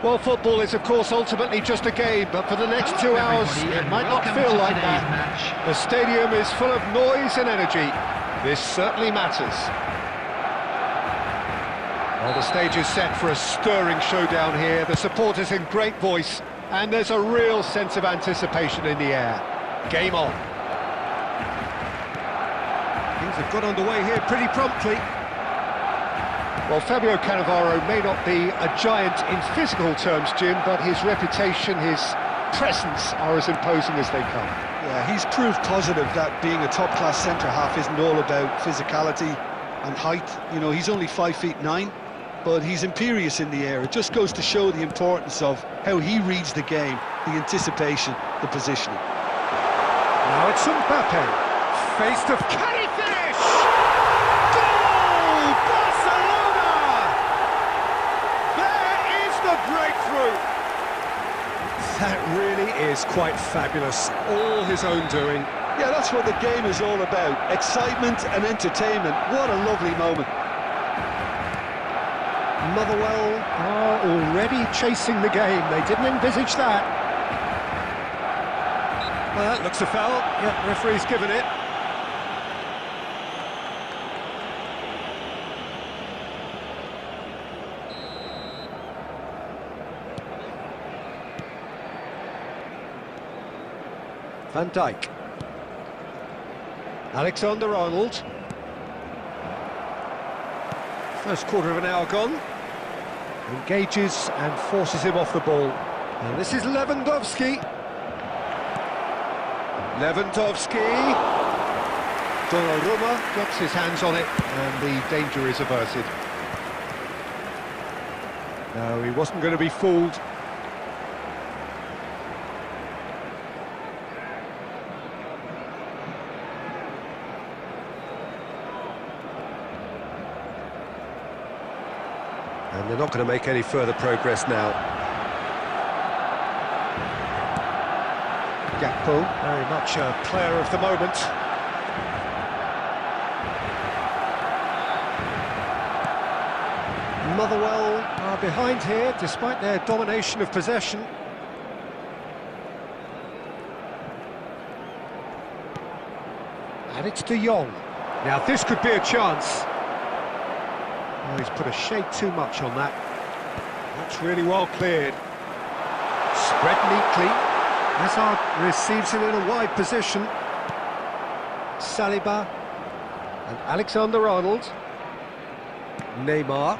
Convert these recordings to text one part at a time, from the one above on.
Well, football is, of course, ultimately just a game, but for the next 2 hours, it might not feel like that. The stadium is full of noise and energy. This certainly matters. Well, the stage is set for a stirring showdown here. The supporters in great voice, and there's a real sense of anticipation in the air. Game on. Things have got underway here pretty promptly. Well, Fabio Cannavaro may not be a giant in physical terms, Jim, but his reputation, his presence are as imposing as they come. Yeah, he's proof positive that being a top-class centre-half isn't all about physicality and height. You know, he's only 5'9", but he's imperious in the air. It just goes to show the importance of how he reads the game, the anticipation, the positioning. Now it's Mbappe, faced of can he finish? Goal! Barcelona! There is the breakthrough! That really is quite fabulous, all his own doing. Yeah, that's what the game is all about, excitement and entertainment. What a lovely moment. Motherwell are already chasing the game, they didn't envisage that. Well, that looks a foul. Yeah, referee's given it. Van Dijk. Alexander-Arnold. First quarter of an hour gone. Engages and forces him off the ball. And this is Lewandowski. Lewandowski. Donnarumma gets his hands on it, and the danger is averted. No, he wasn't going to be fooled. And they're not going to make any further progress now. Gakpo, very much a player of the moment. Motherwell are behind here, despite their domination of possession. And it's De Jong. Now this could be a chance. Oh, he's put a shade too much on that. That's really well cleared. Spread neatly. Hazard receives it in a wide position. Saliba and Alexander-Arnold. Neymar.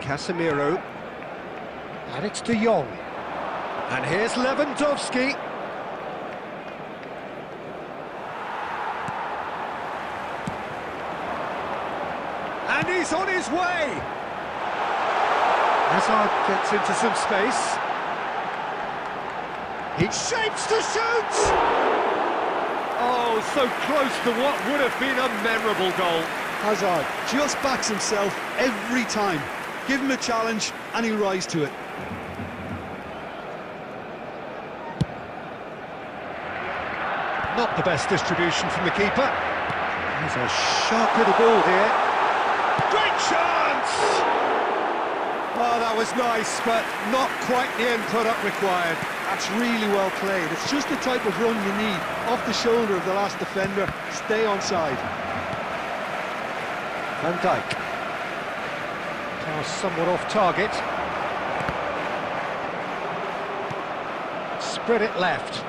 Casemiro. And it's De Jong. And here's Lewandowski. And he's on his way! Hazard gets into some space. He shapes to shoot! Oh, so close to what would have been a memorable goal. Hazard just backs himself every time. Give him a challenge and he'll rise to it. Not the best distribution from the keeper. There's a sharp little ball here. Great chance! Oh, that was nice, but not quite the end product required. That's really well played. It's just the type of run you need. Off the shoulder of the last defender, stay onside. Van Dijk. Pass somewhat off target. Spread it left.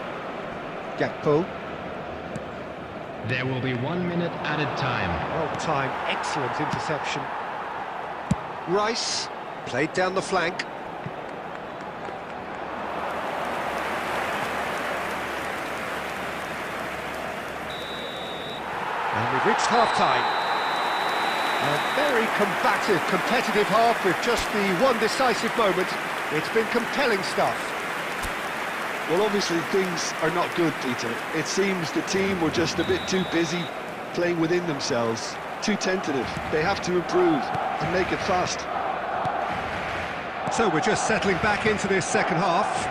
Gakpo. There will be 1 minute added time. Well timed, excellent interception. Rice, played down the flank. And we've reached half-time. A very combative, competitive half with just the one decisive moment. It's been compelling stuff. Well, obviously things are not good, Peter. It seems the team were just a bit too busy playing within themselves, too tentative. They have to improve and make it fast. So we're just settling back into this second half.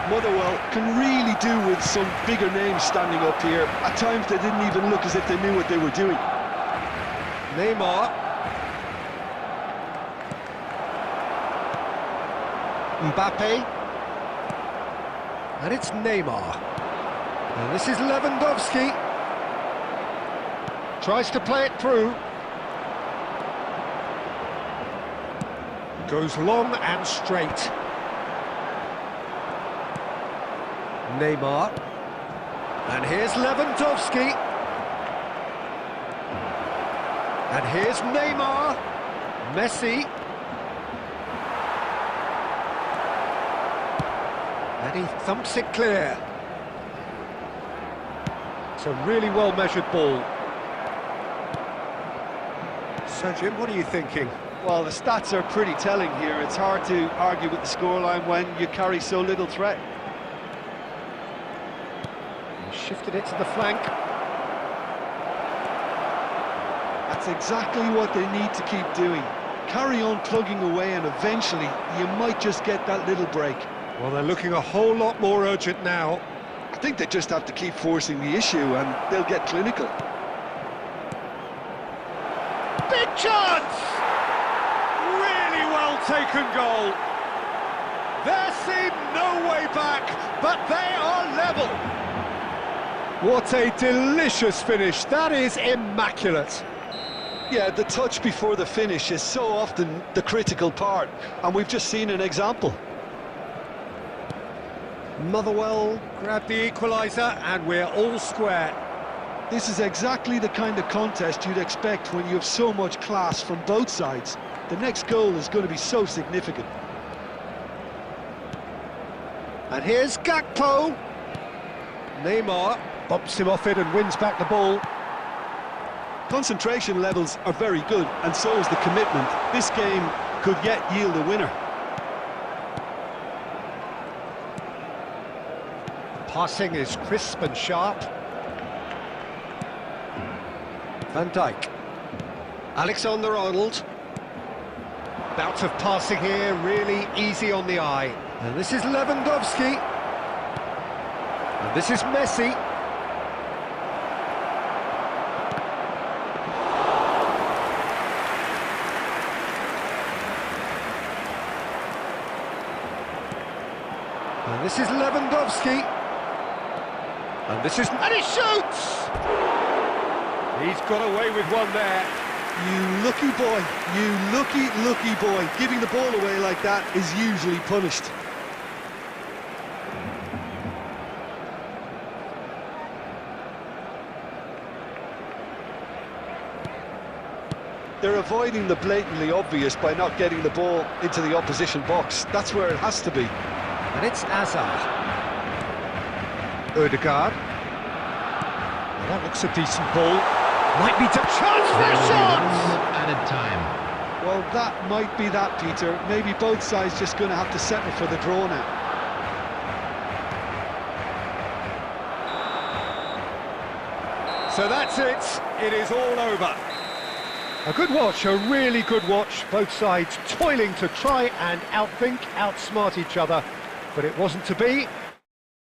Motherwell can really do with some bigger names standing up here. At times they didn't even look as if they knew what they were doing. Neymar. Mbappe. And it's Neymar. And this is Lewandowski. Tries to play it through. Goes long and straight. Neymar. And here's Lewandowski. And here's Neymar. Messi. And he thumps it clear. It's a really well-measured ball. So, Jim, what are you thinking? Well, the stats are pretty telling here. It's hard to argue with the scoreline when you carry so little threat. He shifted it to the flank. That's exactly what they need to keep doing. Carry on plugging away and eventually you might just get that little break. Well, they're looking a whole lot more urgent now. I think they just have to keep forcing the issue and they'll get clinical. Big chance! Really well taken goal. There seemed no way back, but they are level. What a delicious finish. That is immaculate. Yeah, the touch before the finish is so often the critical part, and we've just seen an example. Motherwell grabbed the equaliser, and we're all square. This is exactly the kind of contest you'd expect when you have so much class from both sides. The next goal is going to be so significant. And here's Gakpo. Neymar bumps him off it and wins back the ball. Concentration levels are very good, and so is the commitment. This game could yet yield a winner. Passing is crisp and sharp. Van Dijk. Alexander-Arnold. Bout of passing here, really easy on the eye. And this is Lewandowski. And this is Messi. And this is Lewandowski. And this is... And he shoots! He's got away with one there. You lucky boy, you lucky boy. Giving the ball away like that is usually punished. They're avoiding the blatantly obvious by not getting the ball into the opposition box. That's where it has to be. And it's Hazard. Odegaard. Well, that looks a decent ball. Might be to chance for a shot! Added time. Well, that might be that, Peter. Maybe both sides just going to have to settle for the draw now. So that's it. It is all over. A good watch, a really good watch. Both sides toiling to try and outsmart each other. But it wasn't to be.